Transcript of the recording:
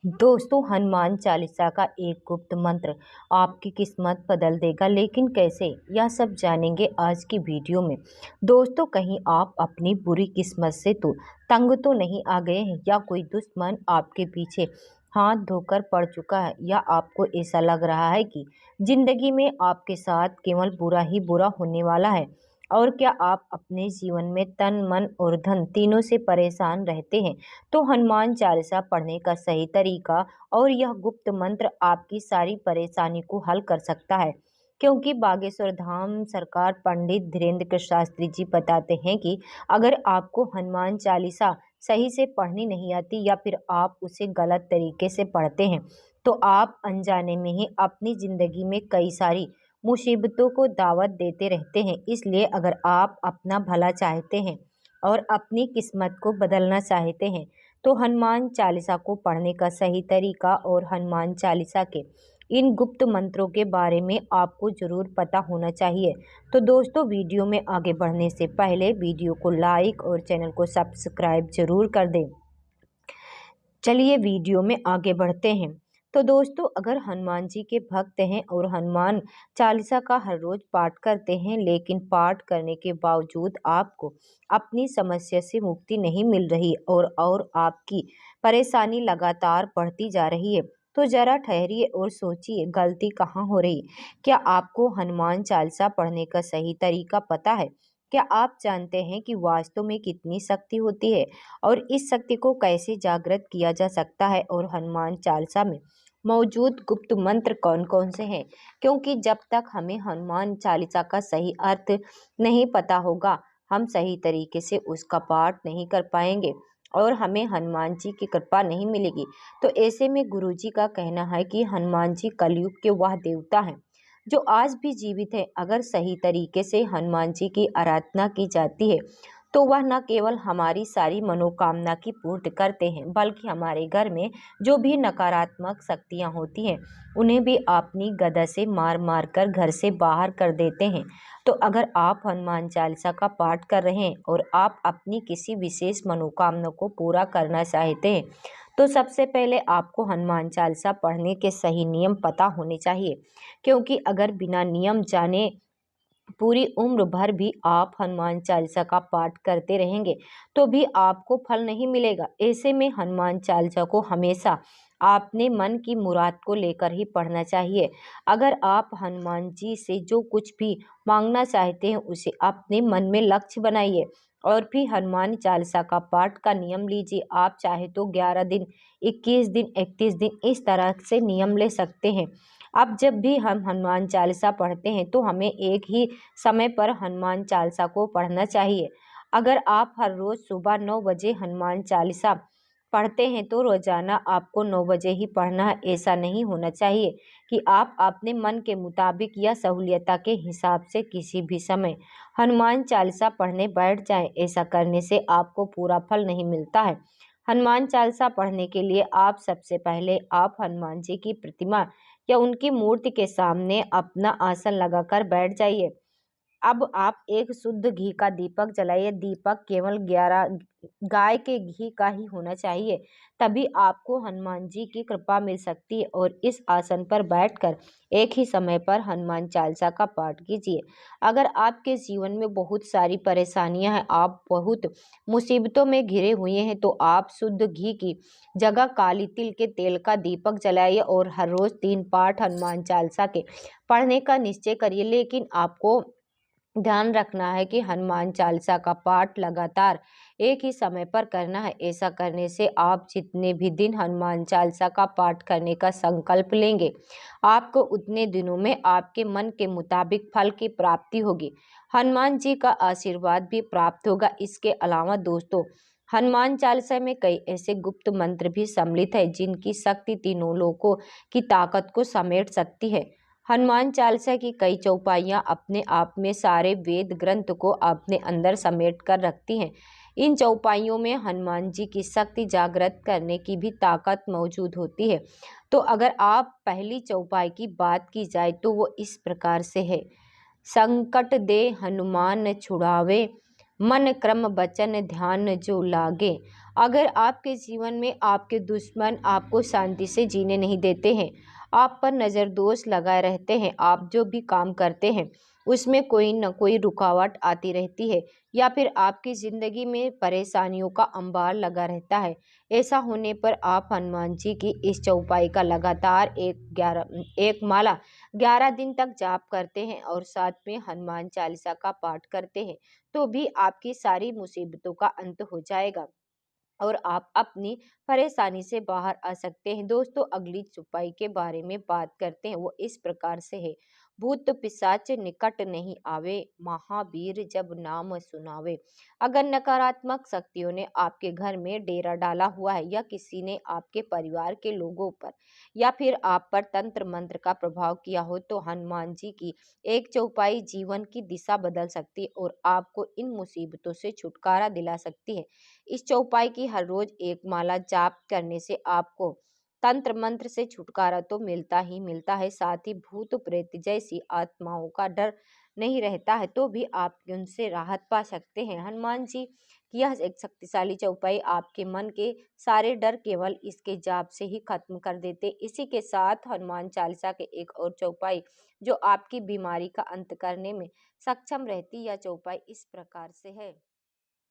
दोस्तों, हनुमान चालीसा का एक गुप्त मंत्र आपकी किस्मत बदल देगा, लेकिन कैसे? यह सब जानेंगे आज की वीडियो में। दोस्तों, कहीं आप अपनी बुरी किस्मत से तो तंग तो नहीं आ गए हैं, या कोई दुश्मन आपके पीछे हाथ धोकर पड़ चुका है, या आपको ऐसा लग रहा है कि जिंदगी में आपके साथ केवल बुरा ही बुरा होने वाला है। और क्या आप अपने जीवन में तन, मन और धन तीनों से परेशान रहते हैं? तो हनुमान चालीसा पढ़ने का सही तरीका और यह गुप्त मंत्र आपकी सारी परेशानी को हल कर सकता है। क्योंकि बागेश्वर धाम सरकार पंडित धीरेन्द्र शास्त्री जी बताते हैं कि अगर आपको हनुमान चालीसा सही से पढ़नी नहीं आती, या फिर आप उसे गलत तरीके से पढ़ते हैं, तो आप अनजाने में ही अपनी जिंदगी में कई सारी मुसीबतों को दावत देते रहते हैं। इसलिए अगर आप अपना भला चाहते हैं और अपनी किस्मत को बदलना चाहते हैं, तो हनुमान चालीसा को पढ़ने का सही तरीका और हनुमान चालीसा के इन गुप्त मंत्रों के बारे में आपको ज़रूर पता होना चाहिए। तो दोस्तों, वीडियो में आगे बढ़ने से पहले वीडियो को लाइक और चैनल को सब्सक्राइब जरूर कर दें। चलिए वीडियो में आगे बढ़ते हैं। तो दोस्तों, अगर हनुमान जी के भक्त हैं और हनुमान चालीसा का हर रोज पाठ करते हैं, लेकिन पाठ करने के बावजूद आपको अपनी समस्या से मुक्ति नहीं मिल रही और आपकी परेशानी लगातार बढ़ती जा रही है, तो जरा ठहरिए और सोचिए, गलती कहाँ हो रही है। क्या आपको हनुमान चालीसा पढ़ने का सही तरीका पता है? क्या आप जानते हैं कि वास्तव में कितनी शक्ति होती है और इस शक्ति को कैसे जागृत किया जा सकता है? और हनुमान चालीसा में मौजूद गुप्त मंत्र कौन कौन से हैं? क्योंकि जब तक हमें हनुमान चालीसा का सही अर्थ नहीं पता होगा, हम सही तरीके से उसका पाठ नहीं कर पाएंगे और हमें हनुमान जी की कृपा नहीं मिलेगी। तो ऐसे में गुरुजी का कहना है कि हनुमान जी कलयुग के वह देवता हैं जो आज भी जीवित है। अगर सही तरीके से हनुमान जी की आराधना की जाती है, तो वह न केवल हमारी सारी मनोकामना की पूर्ति करते हैं, बल्कि हमारे घर में जो भी नकारात्मक शक्तियां होती हैं, उन्हें भी अपनी गदा से मार मार कर घर से बाहर कर देते हैं। तो अगर आप हनुमान चालीसा का पाठ कर रहे हैं और आप अपनी किसी विशेष मनोकामना को पूरा करना चाहते हैं, तो सबसे पहले आपको हनुमान चालीसा पढ़ने के सही नियम पता होने चाहिए। क्योंकि अगर बिना नियम जाने पूरी उम्र भर भी आप हनुमान चालीसा का पाठ करते रहेंगे, तो भी आपको फल नहीं मिलेगा। ऐसे में हनुमान चालीसा को हमेशा अपने मन की मुराद को लेकर ही पढ़ना चाहिए। अगर आप हनुमान जी से जो कुछ भी मांगना चाहते हैं, उसे अपने मन में लक्ष्य बनाइए और फिर हनुमान चालीसा का पाठ का नियम लीजिए। आप चाहे तो 11 दिन, 21 दिन, 31 दिन इस तरह से नियम ले सकते हैं। अब जब भी हम हनुमान चालीसा पढ़ते हैं, तो हमें एक ही समय पर हनुमान चालीसा को पढ़ना चाहिए। अगर आप हर रोज सुबह 9 बजे हनुमान चालीसा पढ़ते हैं, तो रोजाना आपको 9 बजे ही पढ़ना है। ऐसा नहीं होना चाहिए कि आप अपने मन के मुताबिक या सहूलियता के हिसाब से किसी भी समय हनुमान चालीसा पढ़ने बैठ जाएं। ऐसा करने से आपको पूरा फल नहीं मिलता है। हनुमान चालीसा पढ़ने के लिए आप सबसे पहले आप हनुमान जी की प्रतिमा या उनकी मूर्ति के सामने अपना आसन लगाकर बैठ जाइए। अब आप एक शुद्ध घी का दीपक जलाइए। दीपक केवल 11 गाय के घी का ही होना चाहिए, तभी आपको हनुमान जी की कृपा मिल सकती है। और इस आसन पर बैठकर एक ही समय पर हनुमान चालीसा का पाठ कीजिए। अगर आपके जीवन में बहुत सारी परेशानियां हैं, आप बहुत मुसीबतों में घिरे हुए हैं, तो आप शुद्ध घी की जगह काली तिल के तेल का दीपक जलाइए और हर रोज 3 पाठ हनुमान चालीसा के पढ़ने का निश्चय करिए। लेकिन आपको ध्यान रखना है कि हनुमान चालीसा का पाठ लगातार एक ही समय पर करना है। ऐसा करने से आप जितने भी दिन हनुमान चालीसा का पाठ करने का संकल्प लेंगे, आपको उतने दिनों में आपके मन के मुताबिक फल की प्राप्ति होगी। हनुमान जी का आशीर्वाद भी प्राप्त होगा। इसके अलावा दोस्तों, हनुमान चालीसा में कई ऐसे गुप्त मंत्र भी सम्मिलित है जिनकी शक्ति तीनों लोकों की ताकत को समेट सकती है। हनुमान चालीसा की कई चौपाइयाँ अपने आप में सारे वेद ग्रंथ को अपने अंदर समेट कर रखती हैं। इन चौपाइयों में हनुमान जी की शक्ति जागृत करने की भी ताकत मौजूद होती है। तो अगर आप पहली चौपाई की बात की जाए, तो वो इस प्रकार से है। संकट दे हनुमान छुड़ावे, मन क्रम वचन ध्यान जो लागे। अगर आपके जीवन में आपके दुश्मन आपको शांति से जीने नहीं देते हैं, आप पर नज़र दोष लगाए रहते हैं, आप जो भी काम करते हैं उसमें कोई न कोई रुकावट आती रहती है, या फिर आपकी ज़िंदगी में परेशानियों का अंबार लगा रहता है, ऐसा होने पर आप हनुमान जी की इस चौपाई का लगातार एक माला 11 दिन तक जाप करते हैं और साथ में हनुमान चालीसा का पाठ करते हैं, तो भी आपकी सारी मुसीबतों का अंत हो जाएगा और आप अपनी परेशानी से बाहर आ सकते हैं। दोस्तों, अगली चौपाई के बारे में बात करते हैं, वो इस प्रकार से है। भूत पिशाच निकट नहीं आवे, महावीर जब नाम सुनावे। अगर नकारात्मक शक्तियों ने आपके घर में डेरा डाला हुआ है, या किसी ने आपके परिवार के लोगों पर या फिर आप पर तंत्र मंत्र का प्रभाव किया हो, तो हनुमान जी की एक चौपाई जीवन की दिशा बदल सकती है और आपको इन मुसीबतों से छुटकारा दिला सकती है। इस चौपाई की हर रोज एक माला जाप करने से आपको तंत्र मंत्र से छुटकारा तो मिलता ही मिलता है, साथ ही भूत प्रेत जैसी आत्माओं का डर नहीं रहता है, तो भी आप उनसे राहत पा सकते हैं। हनुमान जी की यह एक शक्तिशाली चौपाई आपके मन के सारे डर केवल इसके जाप से ही खत्म कर देते। इसी के साथ हनुमान चालीसा के एक और चौपाई जो आपकी बीमारी का अंत करने में सक्षम रहती, यह चौपाई इस प्रकार से है।